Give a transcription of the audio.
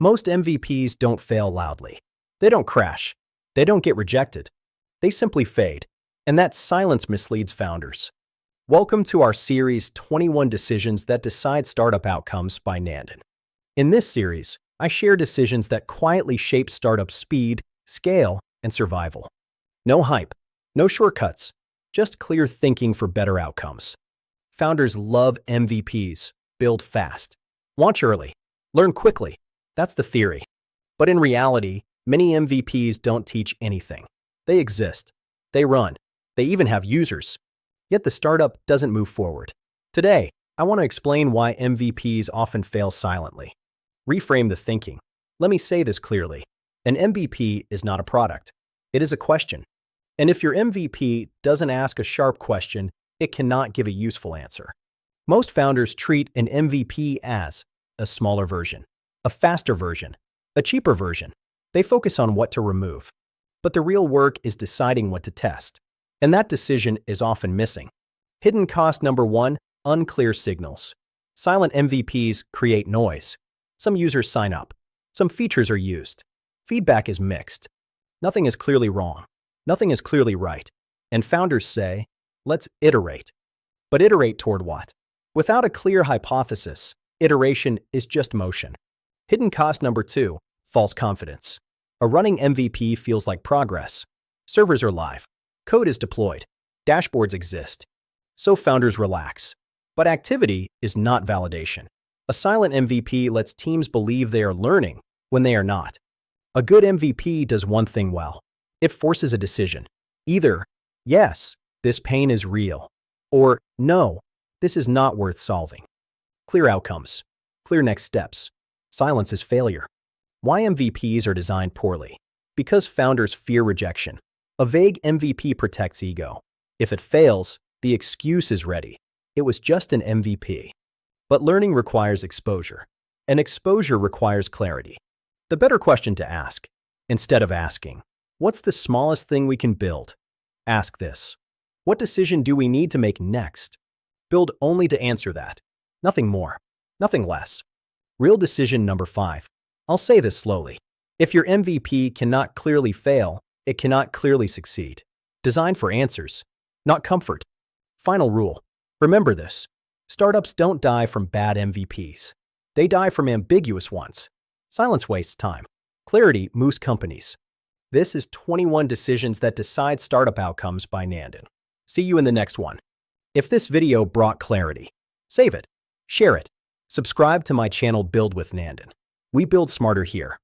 Most MVPs don't fail loudly. They don't crash. They don't get rejected. They simply fade. And that silence misleads founders. Welcome to our series 21 Decisions That Decide Startup Outcomes by Nandan. In this series, I share decisions that quietly shape startup speed, scale, and survival. No hype, no shortcuts, just clear thinking for better outcomes. Founders love MVPs, build fast, launch early, learn quickly. That's the theory. But in reality, many MVPs don't teach anything. They exist, they run, they even have users. Yet the startup doesn't move forward. Today, I want to explain why MVPs often fail silently. Reframe the thinking. Let me say this clearly. An MVP is not a product. It is a question. And if your MVP doesn't ask a sharp question, it cannot give a useful answer. Most founders treat an MVP as a smaller version, a faster version, a cheaper version. They focus on what to remove. But the real work is deciding what to test. And that decision is often missing. Hidden cost number 1, unclear signals. Silent MVPs create noise. Some users sign up. Some features are used. Feedback is mixed. Nothing is clearly wrong. Nothing is clearly right. And founders say, let's iterate. But iterate toward what? Without a clear hypothesis, iteration is just motion. Hidden cost number 2, false confidence. A running MVP feels like progress. Servers are live. Code is deployed. Dashboards exist. So founders relax. But activity is not validation. A silent MVP lets teams believe they are learning when they are not. A good MVP does one thing well. It forces a decision. Either, yes, this pain is real, or no, this is not worth solving. Clear outcomes. Clear next steps. Silence is failure. Why MVPs are designed poorly? Because founders fear rejection. A vague MVP protects ego. If it fails, the excuse is ready. It was just an MVP. But learning requires exposure, and exposure requires clarity. The better question to ask, instead of asking, what's the smallest thing we can build? Ask this. What decision do we need to make next? Build only to answer that. Nothing more. Nothing less. Real decision number 5. I'll say this slowly. If your MVP cannot clearly fail, it cannot clearly succeed. Designed for answers, not comfort. Final rule. Remember this. Startups don't die from bad MVPs. They die from ambiguous ones. Silence wastes time. Clarity moves companies. This is 21 Decisions That Decide Startup Outcomes by Nandan. See you in the next one. If this video brought clarity, save it, share it, subscribe to my channel Build with Nandan. We build smarter here.